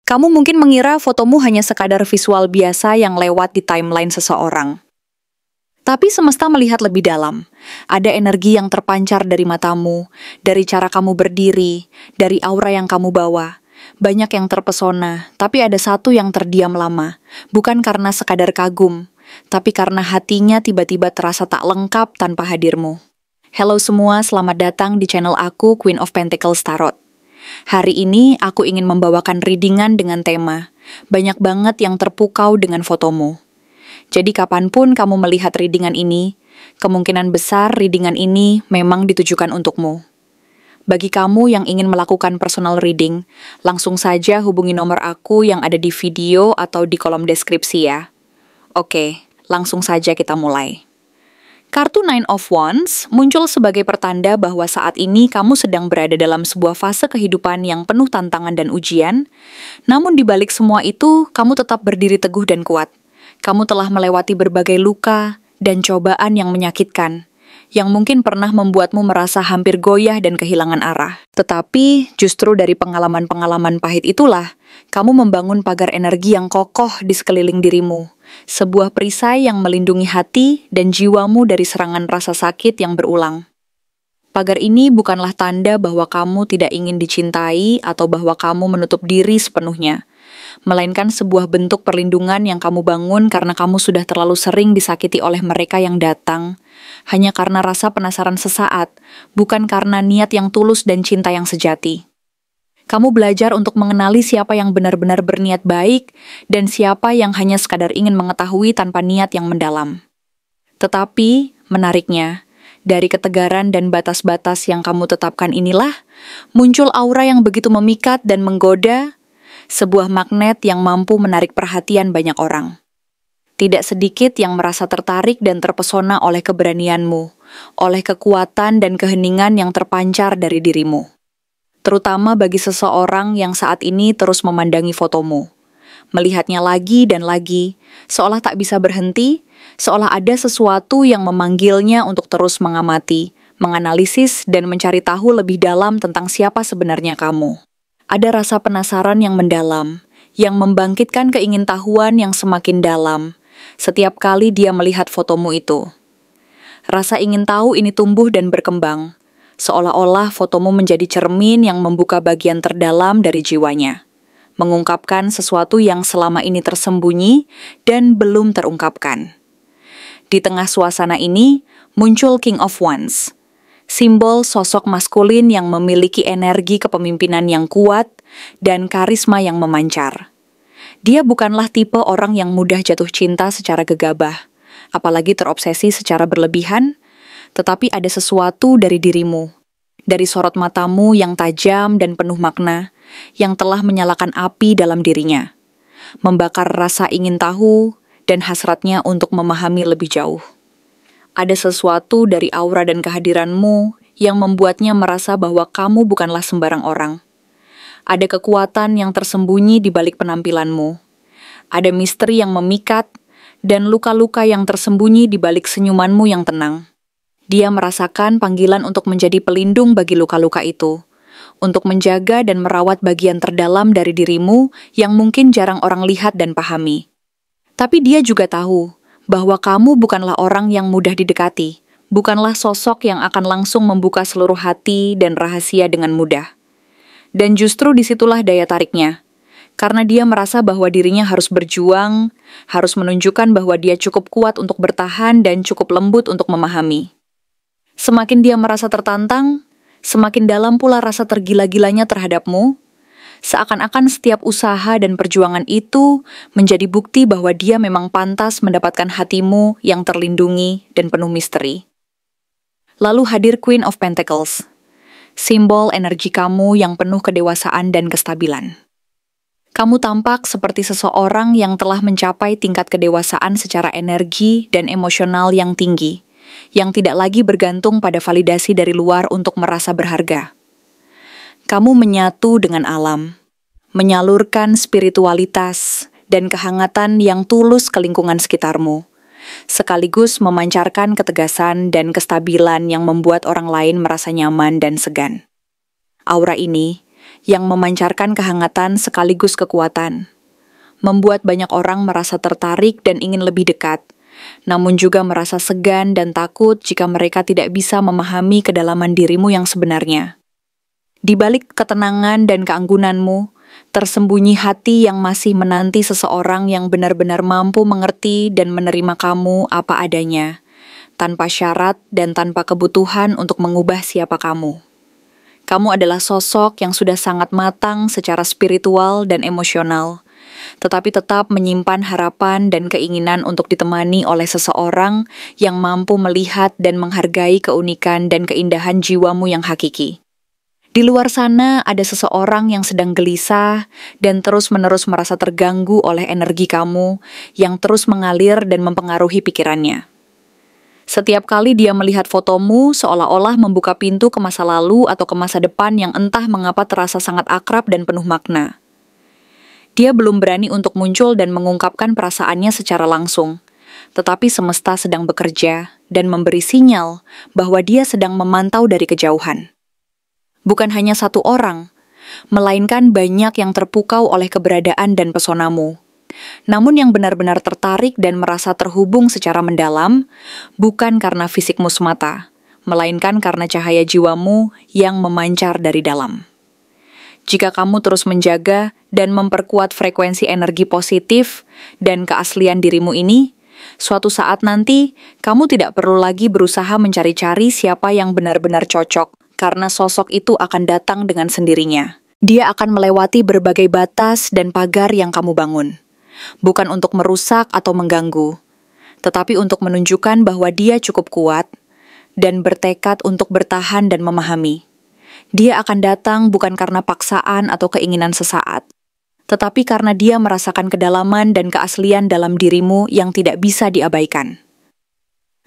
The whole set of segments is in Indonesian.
Kamu mungkin mengira fotomu hanya sekadar visual biasa yang lewat di timeline seseorang. Tapi semesta melihat lebih dalam. Ada energi yang terpancar dari matamu, dari cara kamu berdiri, dari aura yang kamu bawa. Banyak yang terpesona, tapi ada satu yang terdiam lama. Bukan karena sekadar kagum, tapi karena hatinya tiba-tiba terasa tak lengkap tanpa hadirmu. Halo semua, selamat datang di channel aku, Queen of Pentacles Tarot. Hari ini aku ingin membawakan readingan dengan tema banyak banget yang terpukau dengan fotomu. Jadi kapanpun kamu melihat readingan ini, kemungkinan besar readingan ini memang ditujukan untukmu. Bagi kamu yang ingin melakukan personal reading, langsung saja hubungi nomor aku yang ada di video atau di kolom deskripsi ya. Oke, langsung saja kita mulai. Kartu Nine of Wands muncul sebagai pertanda bahwa saat ini kamu sedang berada dalam sebuah fase kehidupan yang penuh tantangan dan ujian, namun di balik semua itu, kamu tetap berdiri teguh dan kuat. Kamu telah melewati berbagai luka dan cobaan yang menyakitkan, yang mungkin pernah membuatmu merasa hampir goyah dan kehilangan arah. Tetapi, justru dari pengalaman-pengalaman pahit itulah, kamu membangun pagar energi yang kokoh di sekeliling dirimu. Sebuah perisai yang melindungi hati dan jiwamu dari serangan rasa sakit yang berulang. Pagar ini bukanlah tanda bahwa kamu tidak ingin dicintai atau bahwa kamu menutup diri sepenuhnya, melainkan sebuah bentuk perlindungan yang kamu bangun karena kamu sudah terlalu sering disakiti oleh mereka yang datang, hanya karena rasa penasaran sesaat, bukan karena niat yang tulus dan cinta yang sejati. Kamu belajar untuk mengenali siapa yang benar-benar berniat baik dan siapa yang hanya sekadar ingin mengetahui tanpa niat yang mendalam. Tetapi, menariknya, dari ketegaran dan batas-batas yang kamu tetapkan inilah, muncul aura yang begitu memikat dan menggoda, sebuah magnet yang mampu menarik perhatian banyak orang. Tidak sedikit yang merasa tertarik dan terpesona oleh keberanianmu, oleh kekuatan dan keheningan yang terpancar dari dirimu. Terutama bagi seseorang yang saat ini terus memandangi fotomu. Melihatnya lagi dan lagi, seolah tak bisa berhenti, seolah ada sesuatu yang memanggilnya untuk terus mengamati, menganalisis, dan mencari tahu lebih dalam tentang siapa sebenarnya kamu. Ada rasa penasaran yang mendalam, yang membangkitkan keingintahuan yang semakin dalam, setiap kali dia melihat fotomu itu. Rasa ingin tahu ini tumbuh dan berkembang, seolah-olah fotomu menjadi cermin yang membuka bagian terdalam dari jiwanya, mengungkapkan sesuatu yang selama ini tersembunyi dan belum terungkapkan. Di tengah suasana ini, muncul King of Wands, simbol sosok maskulin yang memiliki energi kepemimpinan yang kuat dan karisma yang memancar. Dia bukanlah tipe orang yang mudah jatuh cinta secara gegabah, apalagi terobsesi secara berlebihan, tetapi ada sesuatu dari dirimu, dari sorot matamu yang tajam dan penuh makna, yang telah menyalakan api dalam dirinya, membakar rasa ingin tahu dan hasratnya untuk memahami lebih jauh. Ada sesuatu dari aura dan kehadiranmu yang membuatnya merasa bahwa kamu bukanlah sembarang orang. Ada kekuatan yang tersembunyi di balik penampilanmu. Ada misteri yang memikat dan luka-luka yang tersembunyi di balik senyumanmu yang tenang. Dia merasakan panggilan untuk menjadi pelindung bagi luka-luka itu, untuk menjaga dan merawat bagian terdalam dari dirimu yang mungkin jarang orang lihat dan pahami. Tapi dia juga tahu bahwa kamu bukanlah orang yang mudah didekati, bukanlah sosok yang akan langsung membuka seluruh hati dan rahasia dengan mudah. Dan justru disitulah daya tariknya, karena dia merasa bahwa dirinya harus berjuang, harus menunjukkan bahwa dia cukup kuat untuk bertahan dan cukup lembut untuk memahami. Semakin dia merasa tertantang, semakin dalam pula rasa tergila-gilanya terhadapmu, seakan-akan setiap usaha dan perjuangan itu menjadi bukti bahwa dia memang pantas mendapatkan hatimu yang terlindungi dan penuh misteri. Lalu hadir Queen of Pentacles, simbol energi kamu yang penuh kedewasaan dan kestabilan. Kamu tampak seperti seseorang yang telah mencapai tingkat kedewasaan secara energi dan emosional yang tinggi, yang tidak lagi bergantung pada validasi dari luar untuk merasa berharga. Kamu menyatu dengan alam, menyalurkan spiritualitas dan kehangatan yang tulus ke lingkungan sekitarmu, sekaligus memancarkan ketegasan dan kestabilan yang membuat orang lain merasa nyaman dan segan. Aura ini, yang memancarkan kehangatan sekaligus kekuatan. Membuat banyak orang merasa tertarik dan ingin lebih dekat, namun juga merasa segan dan takut jika mereka tidak bisa memahami kedalaman dirimu yang sebenarnya. Di balik ketenangan dan keanggunanmu, tersembunyi hati yang masih menanti seseorang yang benar-benar mampu mengerti dan menerima kamu apa adanya, tanpa syarat dan tanpa kebutuhan untuk mengubah siapa kamu. Kamu adalah sosok yang sudah sangat matang secara spiritual dan emosional, tetapi tetap menyimpan harapan dan keinginan untuk ditemani oleh seseorang yang mampu melihat dan menghargai keunikan dan keindahan jiwamu yang hakiki. Di luar sana ada seseorang yang sedang gelisah dan terus-menerus merasa terganggu oleh energi kamu yang terus mengalir dan mempengaruhi pikirannya. Setiap kali dia melihat fotomu seolah-olah membuka pintu ke masa lalu atau ke masa depan yang entah mengapa terasa sangat akrab dan penuh makna. Dia belum berani untuk muncul dan mengungkapkan perasaannya secara langsung, tetapi semesta sedang bekerja dan memberi sinyal bahwa dia sedang memantau dari kejauhan. Bukan hanya satu orang, melainkan banyak yang terpukau oleh keberadaan dan pesonamu. Namun yang benar-benar tertarik dan merasa terhubung secara mendalam, bukan karena fisikmu semata, melainkan karena cahaya jiwamu yang memancar dari dalam. Jika kamu terus menjaga dan memperkuat frekuensi energi positif dan keaslian dirimu ini, suatu saat nanti kamu tidak perlu lagi berusaha mencari-cari siapa yang benar-benar cocok, karena sosok itu akan datang dengan sendirinya. Dia akan melewati berbagai batas dan pagar yang kamu bangun, bukan untuk merusak atau mengganggu, tetapi untuk menunjukkan bahwa dia cukup kuat dan bertekad untuk bertahan dan memahami. Dia akan datang bukan karena paksaan atau keinginan sesaat, tetapi karena dia merasakan kedalaman dan keaslian dalam dirimu yang tidak bisa diabaikan.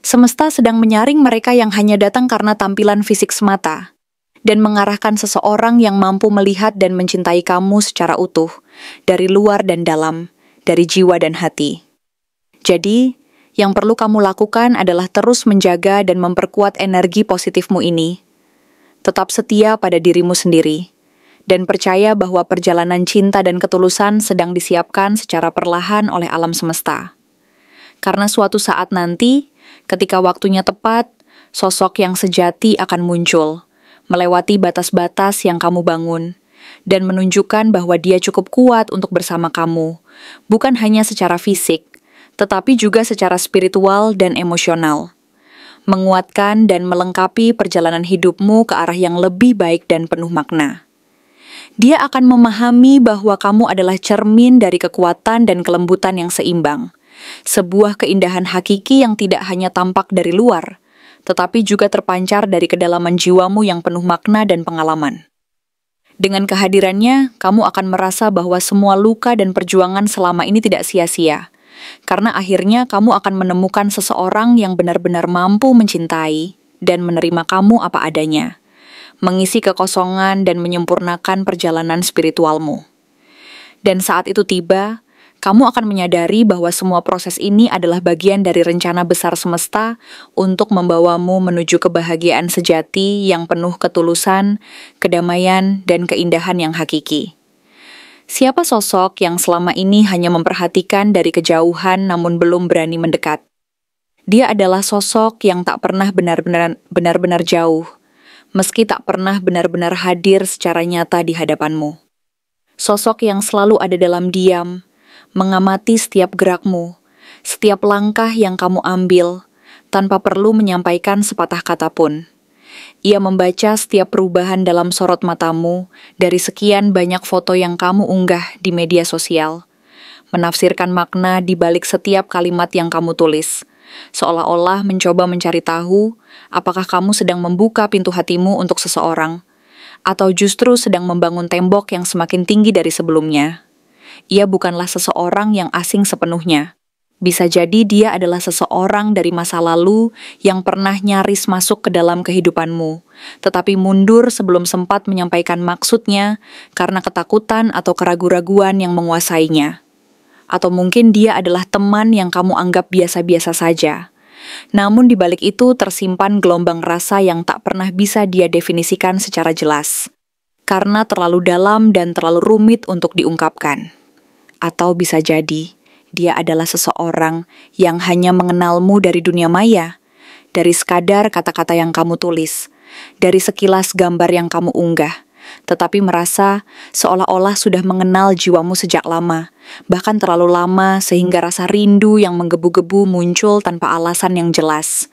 Semesta sedang menyaring mereka yang hanya datang karena tampilan fisik semata, dan mengarahkan seseorang yang mampu melihat dan mencintai kamu secara utuh, dari luar dan dalam, dari jiwa dan hati. Jadi, yang perlu kamu lakukan adalah terus menjaga dan memperkuat energi positifmu ini. Tetap setia pada dirimu sendiri, dan percaya bahwa perjalanan cinta dan ketulusan sedang disiapkan secara perlahan oleh alam semesta. Karena suatu saat nanti, ketika waktunya tepat, sosok yang sejati akan muncul, melewati batas-batas yang kamu bangun, dan menunjukkan bahwa dia cukup kuat untuk bersama kamu, bukan hanya secara fisik, tetapi juga secara spiritual dan emosional. Menguatkan dan melengkapi perjalanan hidupmu ke arah yang lebih baik dan penuh makna. Dia akan memahami bahwa kamu adalah cermin dari kekuatan dan kelembutan yang seimbang, sebuah keindahan hakiki yang tidak hanya tampak dari luar, tetapi juga terpancar dari kedalaman jiwamu yang penuh makna dan pengalaman. Dengan kehadirannya, kamu akan merasa bahwa semua luka dan perjuangan selama ini tidak sia-sia, karena akhirnya kamu akan menemukan seseorang yang benar-benar mampu mencintai dan menerima kamu apa adanya, mengisi kekosongan dan menyempurnakan perjalanan spiritualmu. Dan saat itu tiba, kamu akan menyadari bahwa semua proses ini adalah bagian dari rencana besar semesta untuk membawamu menuju kebahagiaan sejati yang penuh ketulusan, kedamaian, dan keindahan yang hakiki. Siapa sosok yang selama ini hanya memperhatikan dari kejauhan namun belum berani mendekat? Dia adalah sosok yang tak pernah benar-benar jauh, meski tak pernah benar-benar hadir secara nyata di hadapanmu. Sosok yang selalu ada dalam diam, mengamati setiap gerakmu, setiap langkah yang kamu ambil, tanpa perlu menyampaikan sepatah kata pun. Ia membaca setiap perubahan dalam sorot matamu dari sekian banyak foto yang kamu unggah di media sosial, menafsirkan makna di balik setiap kalimat yang kamu tulis, seolah-olah mencoba mencari tahu apakah kamu sedang membuka pintu hatimu untuk seseorang, atau justru sedang membangun tembok yang semakin tinggi dari sebelumnya. Ia bukanlah seseorang yang asing sepenuhnya. Bisa jadi dia adalah seseorang dari masa lalu yang pernah nyaris masuk ke dalam kehidupanmu, tetapi mundur sebelum sempat menyampaikan maksudnya karena ketakutan atau keraguan-raguan yang menguasainya. Atau mungkin dia adalah teman yang kamu anggap biasa-biasa saja. Namun di balik itu tersimpan gelombang rasa yang tak pernah bisa dia definisikan secara jelas. karena terlalu dalam dan terlalu rumit untuk diungkapkan. Atau bisa jadi, dia adalah seseorang yang hanya mengenalmu dari dunia maya, dari sekadar kata-kata yang kamu tulis, dari sekilas gambar yang kamu unggah, tetapi merasa seolah-olah sudah mengenal jiwamu sejak lama, bahkan terlalu lama sehingga rasa rindu yang menggebu-gebu muncul tanpa alasan yang jelas.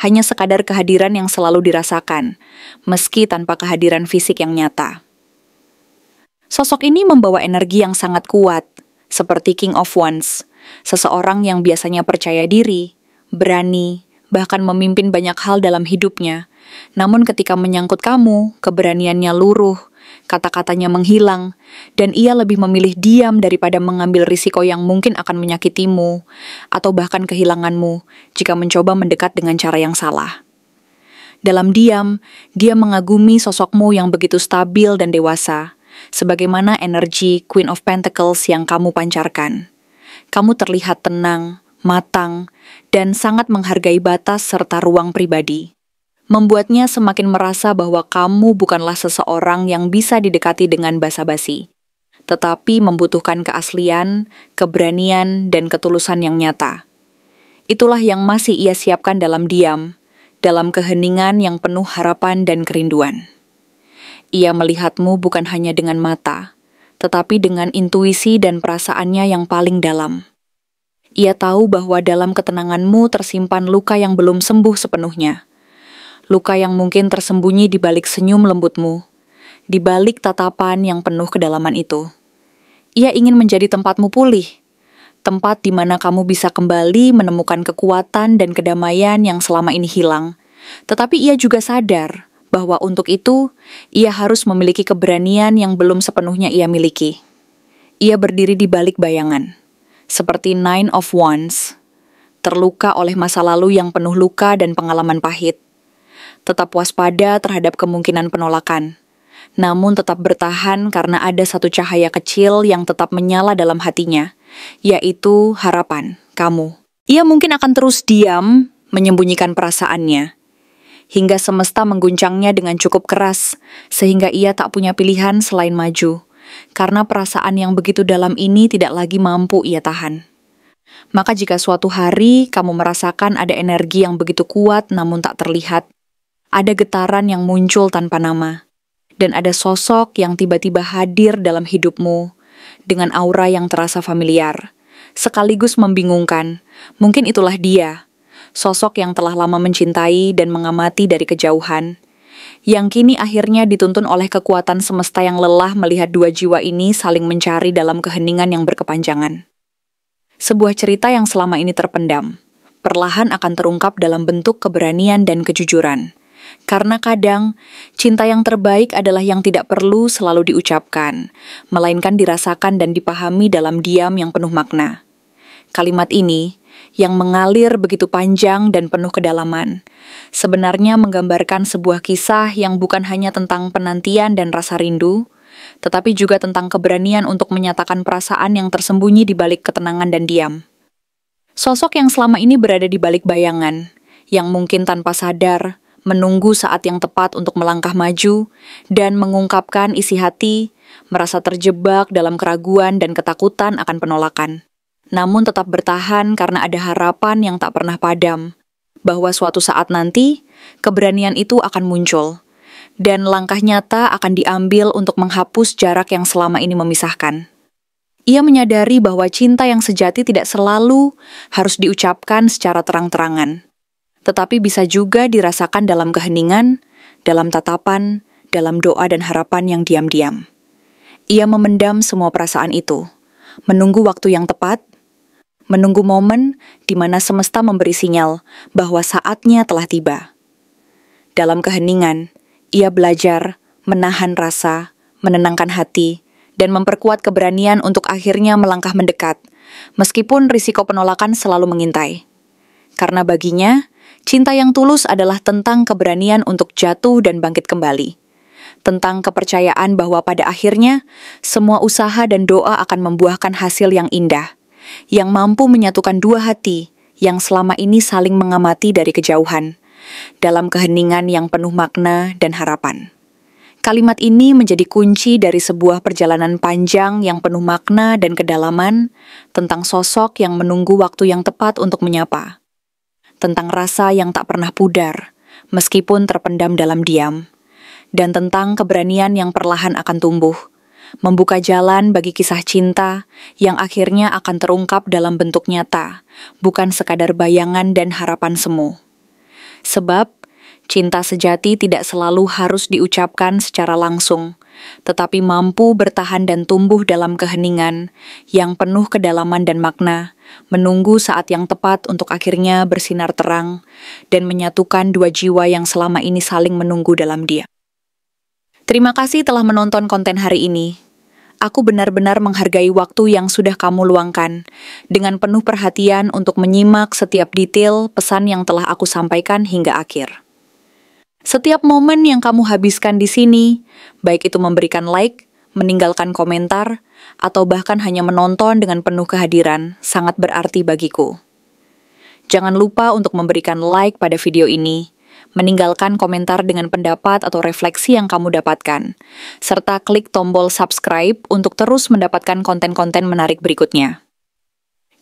Hanya sekadar kehadiran yang selalu dirasakan, meski tanpa kehadiran fisik yang nyata. Sosok ini membawa energi yang sangat kuat, seperti King of Wands, seseorang yang biasanya percaya diri, berani, bahkan memimpin banyak hal dalam hidupnya. Namun ketika menyangkut kamu, keberaniannya luruh, kata-katanya menghilang, dan ia lebih memilih diam daripada mengambil risiko yang mungkin akan menyakitimu, atau bahkan kehilanganmu jika mencoba mendekat dengan cara yang salah. Dalam diam, dia mengagumi sosokmu yang begitu stabil dan dewasa, sebagaimana energi Queen of Pentacles yang kamu pancarkan. Kamu terlihat tenang, matang, dan sangat menghargai batas serta ruang pribadi. Membuatnya semakin merasa bahwa kamu bukanlah seseorang yang bisa didekati dengan basa-basi, tetapi membutuhkan keaslian, keberanian, dan ketulusan yang nyata. Itulah yang masih ia siapkan dalam diam, dalam keheningan yang penuh harapan dan kerinduan. Ia melihatmu bukan hanya dengan mata, tetapi dengan intuisi dan perasaannya yang paling dalam. Ia tahu bahwa dalam ketenanganmu tersimpan luka yang belum sembuh sepenuhnya. Luka yang mungkin tersembunyi di balik senyum lembutmu, di balik tatapan yang penuh kedalaman itu. Ia ingin menjadi tempatmu pulih, tempat di mana kamu bisa kembali menemukan kekuatan dan kedamaian yang selama ini hilang. Tetapi ia juga sadar bahwa untuk itu, ia harus memiliki keberanian yang belum sepenuhnya ia miliki. Ia berdiri di balik bayangan, seperti Nine of Wands, terluka oleh masa lalu yang penuh luka dan pengalaman pahit. Tetap waspada terhadap kemungkinan penolakan, namun tetap bertahan karena ada satu cahaya kecil yang tetap menyala dalam hatinya, yaitu harapan, kamu. Ia mungkin akan terus diam, menyembunyikan perasaannya, hingga semesta mengguncangnya dengan cukup keras, sehingga ia tak punya pilihan selain maju, karena perasaan yang begitu dalam ini tidak lagi mampu ia tahan. Maka jika suatu hari kamu merasakan ada energi yang begitu kuat namun tak terlihat, ada getaran yang muncul tanpa nama, dan ada sosok yang tiba-tiba hadir dalam hidupmu dengan aura yang terasa familiar, sekaligus membingungkan. Mungkin itulah dia, sosok yang telah lama mencintai dan mengamati dari kejauhan, yang kini akhirnya dituntun oleh kekuatan semesta yang lelah melihat dua jiwa ini saling mencari dalam keheningan yang berkepanjangan. Sebuah cerita yang selama ini terpendam, perlahan akan terungkap dalam bentuk keberanian dan kejujuran. Karena kadang, cinta yang terbaik adalah yang tidak perlu selalu diucapkan, melainkan dirasakan dan dipahami dalam diam yang penuh makna. Kalimat ini, yang mengalir begitu panjang dan penuh kedalaman, sebenarnya menggambarkan sebuah kisah yang bukan hanya tentang penantian dan rasa rindu, tetapi juga tentang keberanian untuk menyatakan perasaan yang tersembunyi di balik ketenangan dan diam. Sosok yang selama ini berada di balik bayangan, yang mungkin tanpa sadar, menunggu saat yang tepat untuk melangkah maju, dan mengungkapkan isi hati, merasa terjebak dalam keraguan dan ketakutan akan penolakan. Namun tetap bertahan karena ada harapan yang tak pernah padam, bahwa suatu saat nanti, keberanian itu akan muncul, dan langkah nyata akan diambil untuk menghapus jarak yang selama ini memisahkan. Ia menyadari bahwa cinta yang sejati tidak selalu harus diucapkan secara terang-terangan, tetapi bisa juga dirasakan dalam keheningan, dalam tatapan, dalam doa dan harapan yang diam-diam. Ia memendam semua perasaan itu, menunggu waktu yang tepat, menunggu momen di mana semesta memberi sinyal bahwa saatnya telah tiba. Dalam keheningan, ia belajar menahan rasa, menenangkan hati, dan memperkuat keberanian untuk akhirnya melangkah mendekat, meskipun risiko penolakan selalu mengintai. Karena baginya, cinta yang tulus adalah tentang keberanian untuk jatuh dan bangkit kembali. Tentang kepercayaan bahwa pada akhirnya, semua usaha dan doa akan membuahkan hasil yang indah, yang mampu menyatukan dua hati yang selama ini saling mengamati dari kejauhan, dalam keheningan yang penuh makna dan harapan. Kalimat ini menjadi kunci dari sebuah perjalanan panjang yang penuh makna dan kedalaman tentang sosok yang menunggu waktu yang tepat untuk menyapa. Tentang rasa yang tak pernah pudar, meskipun terpendam dalam diam. Dan tentang keberanian yang perlahan akan tumbuh, membuka jalan bagi kisah cinta yang akhirnya akan terungkap dalam bentuk nyata, bukan sekadar bayangan dan harapan semu. Sebab, cinta sejati tidak selalu harus diucapkan secara langsung, tetapi mampu bertahan dan tumbuh dalam keheningan yang penuh kedalaman dan makna, menunggu saat yang tepat untuk akhirnya bersinar terang dan menyatukan dua jiwa yang selama ini saling menunggu dalam diam. Terima kasih telah menonton konten hari ini. Aku benar-benar menghargai waktu yang sudah kamu luangkan, dengan penuh perhatian untuk menyimak setiap detail pesan yang telah aku sampaikan hingga akhir. Setiap momen yang kamu habiskan di sini, baik itu memberikan like, meninggalkan komentar, atau bahkan hanya menonton dengan penuh kehadiran, sangat berarti bagiku. Jangan lupa untuk memberikan like pada video ini, meninggalkan komentar dengan pendapat atau refleksi yang kamu dapatkan, serta klik tombol subscribe untuk terus mendapatkan konten-konten menarik berikutnya.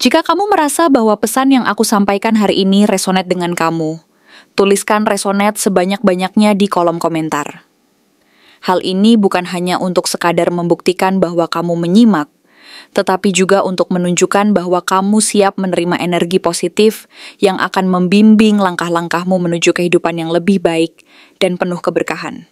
Jika kamu merasa bahwa pesan yang aku sampaikan hari ini resonate dengan kamu, tuliskan resonate sebanyak-banyaknya di kolom komentar. Hal ini bukan hanya untuk sekadar membuktikan bahwa kamu menyimak, tetapi juga untuk menunjukkan bahwa kamu siap menerima energi positif yang akan membimbing langkah-langkahmu menuju kehidupan yang lebih baik dan penuh keberkahan.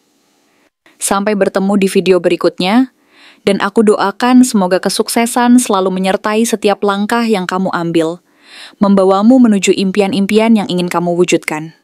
Sampai bertemu di video berikutnya, dan aku doakan semoga kesuksesan selalu menyertai setiap langkah yang kamu ambil, membawamu menuju impian-impian yang ingin kamu wujudkan.